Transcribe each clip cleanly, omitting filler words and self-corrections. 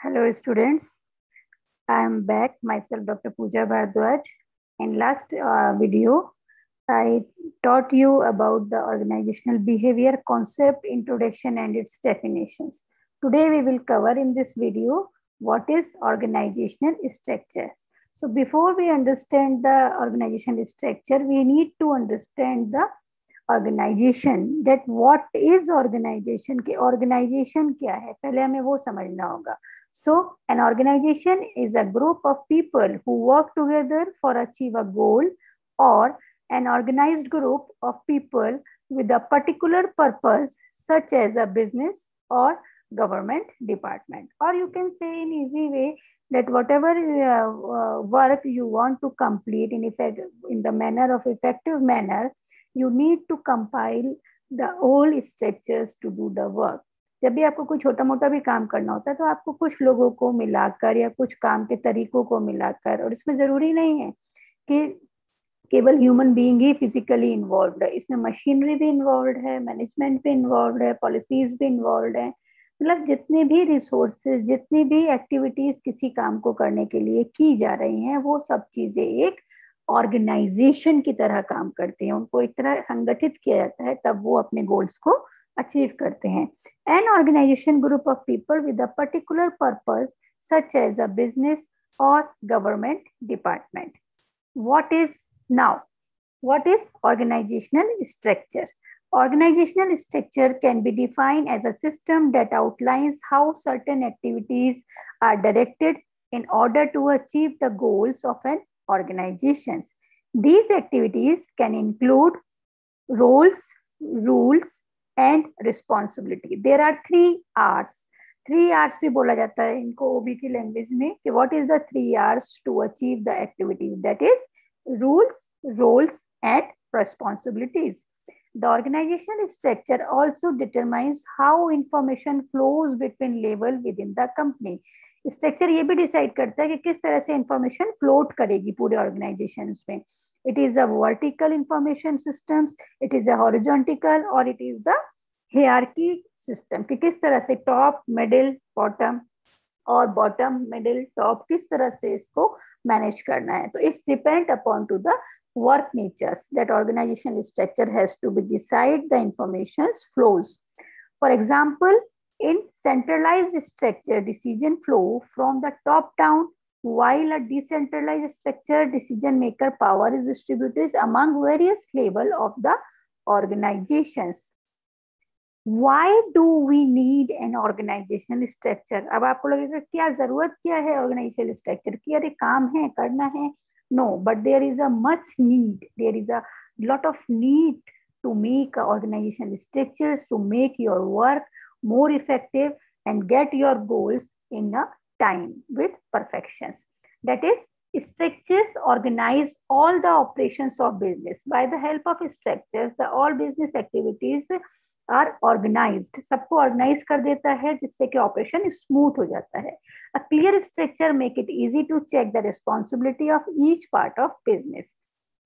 Hello students, I am back myself Dr. Pooja Bhardwaj. In last video, I taught you about the organizational behavior concept, introduction and its definitions. Today we will cover in this video what is organizational structures. So before we understand the organizational structure, we need to understand the organization, that what is organization, कि organization क्या है, पहले हमें वो समझना होगा. So an organization is a group of people who work together for achieve a goal, or an organized group of people with a particular purpose, such as a business or government department. Or you can say in easy way that whatever work you want to complete in the manner of effective manner, you need to compile the whole structures to do the work. जब भी आपको कोई छोटा मोटा भी काम करना होता है तो आपको कुछ लोगों को मिलाकर या कुछ काम के तरीकों को मिलाकर, और इसमें जरूरी नहीं है कि केवल ह्यूमन बीइंग ही फिजिकली इन्वॉल्व है, इसमें मशीनरी भी इन्वॉल्व है, मैनेजमेंट भी इन्वॉल्व है, पॉलिसीज भी इन्वॉल्व है. मतलब जितने भी रिसोर्सेज, जितनी भी एक्टिविटीज किसी काम को करने के लिए की जा रही हैं, वो सब चीजें एक ऑर्गेनाइजेशन की तरह काम करती हैं. उनको एक तरह संगठित किया जाता है, तब वो अपने गोल्स को अचीव करते हैं. An organization group of people with a particular purpose such as a business और government department. What is organizational structure? Organizational structure can be defined as a system that outlines how certain activities are directed in order to achieve the goals of an organization. These activities can include roles, rules, and responsibility. There are 3 R's. 3 R's भी बोला जाता है इनको OBT language में कि what is the 3 R's to achieve the activities, that is rules, roles, and responsibilities. The organizational structure also determines how information flows between level within the company. Structure ये भी decide करता है कि किस तरह से इंफॉर्मेशन फ्लोट करेगी पूरे ऑर्गेनाइजेशन में. It is a vertical information systems, it is a horizontal, और it is the hierarchy system, कि किस तरह से टॉप, मिडिल, बॉटम और बॉटम, मिडिल, टॉप किस तरह से इसको मैनेज करना है. तो it's depend upon two the work natures that organizational structure has to be decide the information flows. For example, in centralized structure, decision flow from the top down, while a decentralized structure, decision maker power is distributed among various level of the organizations. Why do we need an organizational structure? अब आपको लगेगा क्या जरूरत क्या है organisational structure की, अरे काम है, करना है. No, but there is a much need. There is a lot of need to make organizational structures to make your work more effective and get your goals in a time with perfections. That is, structures organize all the operations of business. By the help of structures, the all business activities are organized. सबको organise कर देता है जिससे कि operation smooth हो जाता है. A clear structure make it easy to check the responsibility of each part of business.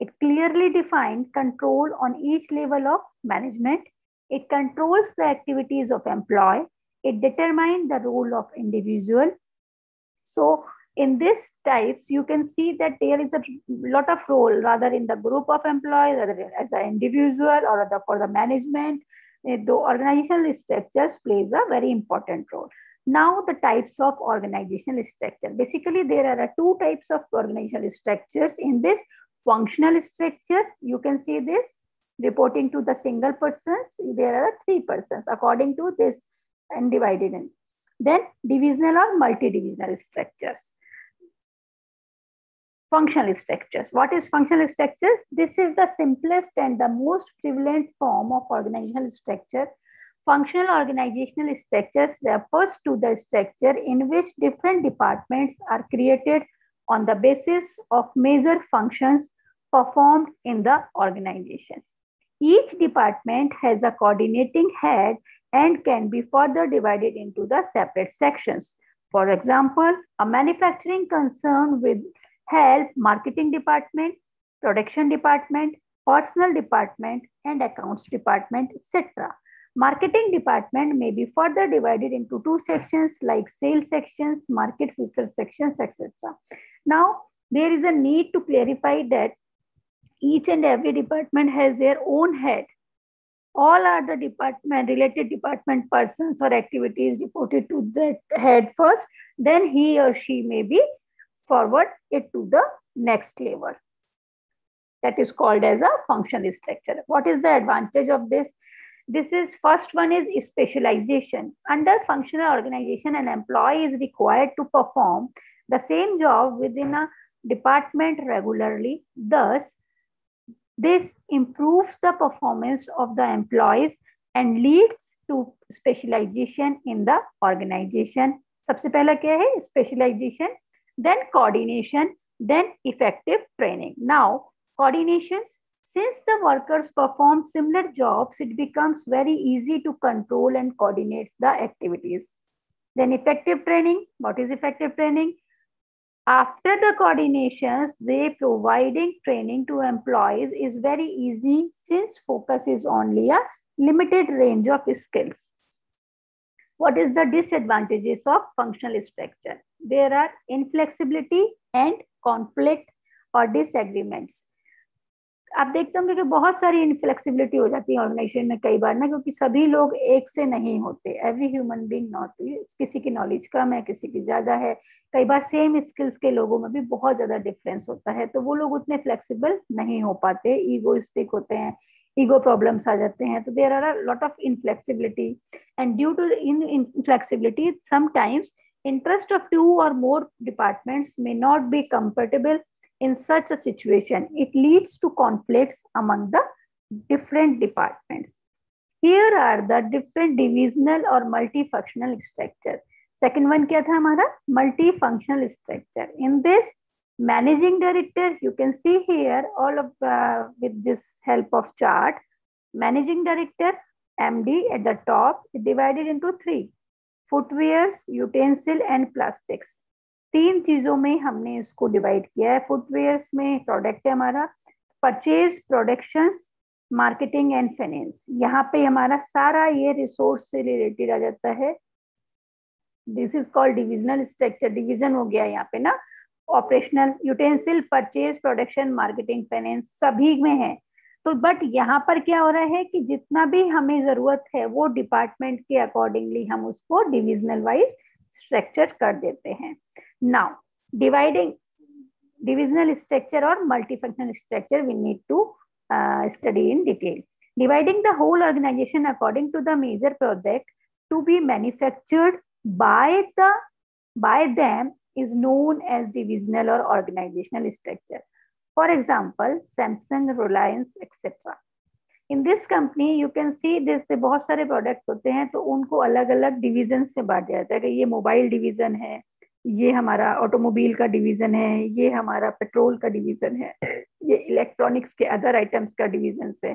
It clearly defines control on each level of management. It controls the activities of employee. It determines the role of individual. So in this types, you can see that there is a lot of role, rather in the group of employees, rather as an individual, or for the management. The organizational structures plays a very important role. Now the types of organizational structure. Basically, there are 2 types of organizational structures in this. Functional structures, you can see this, reporting to the single persons. There are 3 persons according to this and divided in. Then divisional or multi-divisional structures. Functional structures. What is functional structures? This is the simplest and the most prevalent form of organizational structure. Functional organizational structures refers to the structure in which different departments are created on the basis of major functions performed in the organizations. Each department has a coordinating head and can be further divided into the separate sections. For example, a manufacturing concern with help marketing department, production department, personal department, and accounts department, etc. Marketing department may be further divided into two sections like sales sections, market research sections, etc. Now, there is a need to clarify that each and every department has their own head. All are the related department persons or activities reported to that head first, then he or she may be forward it to the next level. That is called as a functional structure. What is the advantage of this? This is first one is specialization. Under functional organization, an employee is required to perform the same job within a department regularly. Thus, this improves the performance of the employees and leads to specialization in the organization. सबसे पहला क्या है? Specialization, then coordination, then effective training. Now, coordinations. Since the workers perform similar jobs, it becomes very easy to control and coordinate the activities. Then effective training. What is effective training? After the coordinations, they providing training to employees is very easy since focus is only a limited range of skills. What is the disadvantages of functional structure? There are inflexibility and conflict or disagreements. आप देखते होंगे कि बहुत सारी inflexibility हो जाती है organisation में कई बार ना, क्योंकि सभी लोग एक से नहीं होते. एवरी ह्यूमन बीइंग नॉट, किसी की नॉलेज कम है, किसी की ज्यादा है. कई बार सेम स्किल्स के लोगों में भी बहुत ज्यादा डिफरेंस होता है, तो वो लोग उतने फ्लेक्सिबल नहीं हो पाते, ईगोइस्टिक होते हैं, ईगो प्रॉब्लम्स आ जाते हैं. तो there are a lot of inflexibility and due to inflexibility sometimes interest of two or more departments may not be compatible. In such a situation, it leads to conflicts among the different departments. Here are the different divisional or multifunctional structure. Second one क्या था हमारा? Multifunctional structure. In this, managing director, you can see here all of with this help of chart. Managing director, MD at the top, is divided into three: footwears, utensil and plastics. तीन चीजों में हमने इसको divide किया है. Footwears में product है हमारा, purchase, productions, marketing and finance. यहाँ पे हमारा सारा ये रिसोर्स से रिलेटेड आ जाता है. This is called divisional structure. Division हो गया यहाँ पे ना. Operational, utensil, purchase, production, marketing, finance सभी में है. तो बट यहाँ पर क्या हो रहा है कि जितना भी हमें जरूरत है वो डिपार्टमेंट के अकॉर्डिंगली हम उसको डिविजनल वाइज स्ट्रक्चर कर देते हैं. Now, dividing divisional structure or multifunctional structure we need to study in detail. Dividing the whole organization according to the major product to be manufactured by them is known as divisional or organizational structure. For example, Samsung, Reliance, etc. In this company you can see this, बहुत सारे product होते हैं तो उनको अलग अलग division से बांटा जाता है कि ये मोबाइल डिवीजन है, ये हमारा ऑटोमोबाइल का डिवीजन है, ये हमारा पेट्रोल का डिवीजन है, ये इलेक्ट्रॉनिक्स के अदर आइटम्स का डिवीजन है.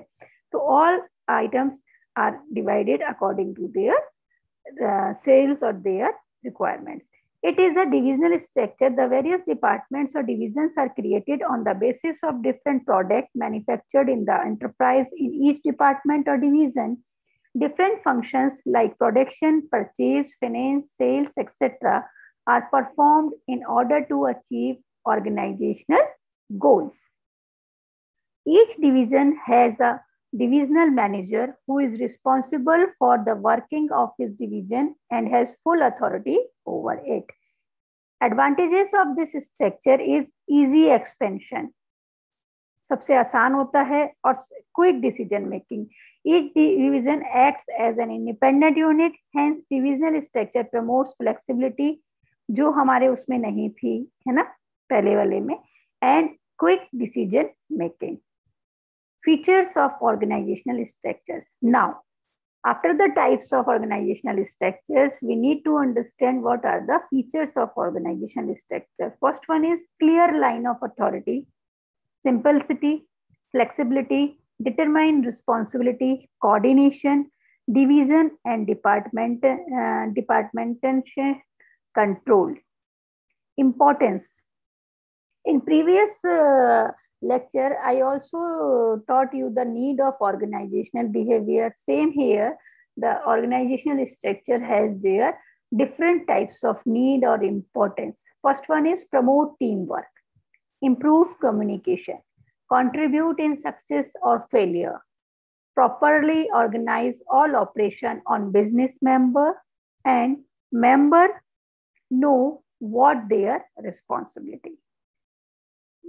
तो all items are divided according to their sales और their requirements. It is a divisional structure. The various departments or divisions are created on the basis of different products manufactured in the enterprise. In each department or division, different functions like production, purchase, finance, sales, etc. are performed in order to achieve organizational goals. Each division has a divisional manager who is responsible for the working of his division and has full authority over it. Advantages of this structure is easy expansion. सबसे आसान होता है और quick decision making. Each division acts as an independent unit. Hence, divisional structure promotes flexibility, जो हमारे उसमें नहीं थी, है ना, पहले वाले में, and quick decision making. Features of organizational structures. Now, after the types of organizational structures, we need to understand what are the features of organizational structure. First one is clear line of authority, simplicity, flexibility, determined responsibility, coordination, division and departmental control. Importance. In previous lecture, I also taught you the need of organizational behavior. Same here, the organizational structure has their different types of need or importance. First one is promote teamwork, improve communication, contribute in success or failure, properly organize all operation on business member, and member know what their responsibility.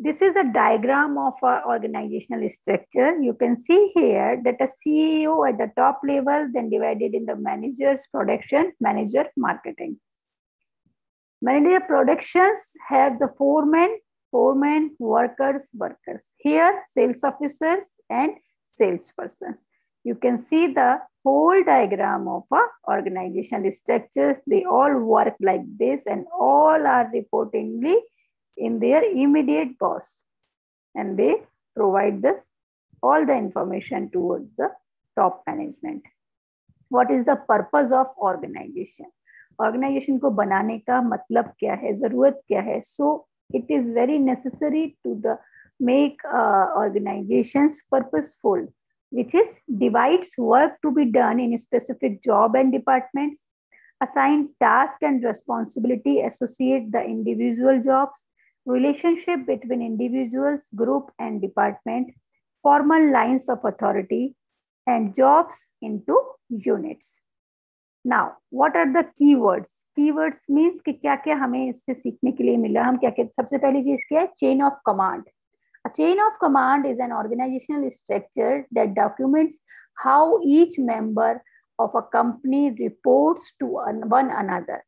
This is a diagram of our organizational structure. You can see here that a CEO at the top level, then divided in the managers, production, manager, marketing. Manager productions have the foremen, workers. Here, sales officers and salespersons. You can see the whole diagram of a organizational structures. They all work like this and all are reportingly in their immediate boss, and they provide this all the information towards the top management. What is the purpose of organization? Organization को बनाने का मतलब क्या है, जरूरत क्या है? So it is very necessary to make organizations purposeful, which is divides work to be done in a specific job and departments, assign task and responsibility, associate the individual jobs, relationship between individuals, group and department, formal lines of authority, and jobs into units. Now, what are the keywords? Keywords means कि क्या क्या हमें इससे सीखने के लिए मिला. हम क्या क्या सबसे पहली चीज क्या है? Chain of command. A chain of command is an organizational structure that documents how each member of a company reports to one another.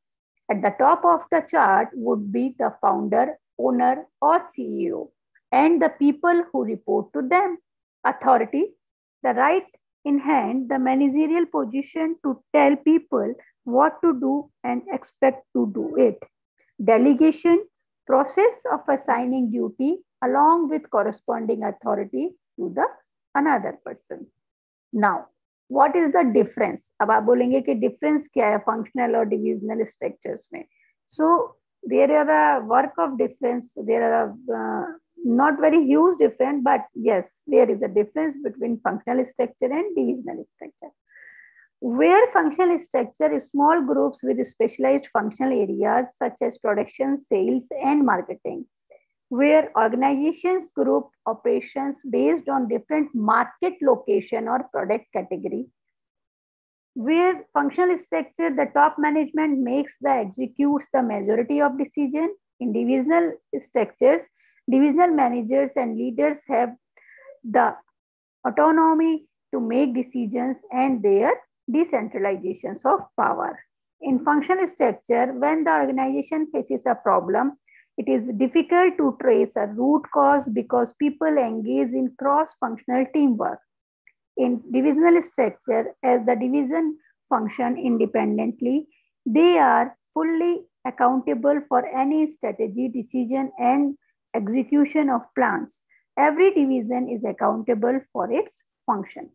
At the top of the chart would be the founder, owner, or CEO, and the people who report to them. Authority, the right in hand, the managerial position to tell people what to do and expect to do it. Delegation, process of assigning duty along with corresponding authority to the another person. Now, what is the difference? अब आप बोलेंगे कि difference क्या है functional और divisional structures में? So there are a work of difference. There are not very huge difference, but yes, there is a difference between functional structure and divisional structure. Where functional structure is small groups with specialized functional areas such as production, sales, and marketing. Where organizations group operations based on different market location or product category. Where functional structure, the top management makes executes the majority of decision. In divisional structures, divisional managers and leaders have the autonomy to make decisions and their decentralizations of power. In functional structure, when the organization faces a problem, it is difficult to trace a root cause because people engage in cross-functional teamwork. In divisional structure, as the division function independently, they are fully accountable for any strategy, decision, and execution of plans. Every division is accountable for its function.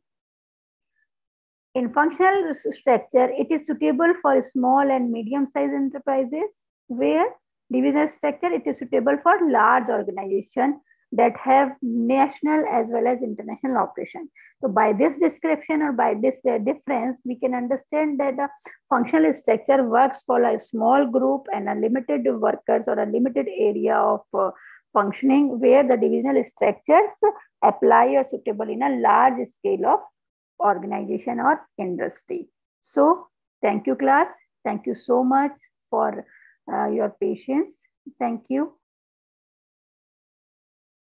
In functional structure, it is suitable for small and medium-sized enterprises, where divisional structure, it is suitable for large organizations that have national as well as international operation. So by this description or by this difference, we can understand that the functional structure works for a small group and a limited workers or a limited area of functioning, where the divisional structures apply or suitable in a large scale of organization or industry. So thank you, class. Thank you so much for your patience. Thank you.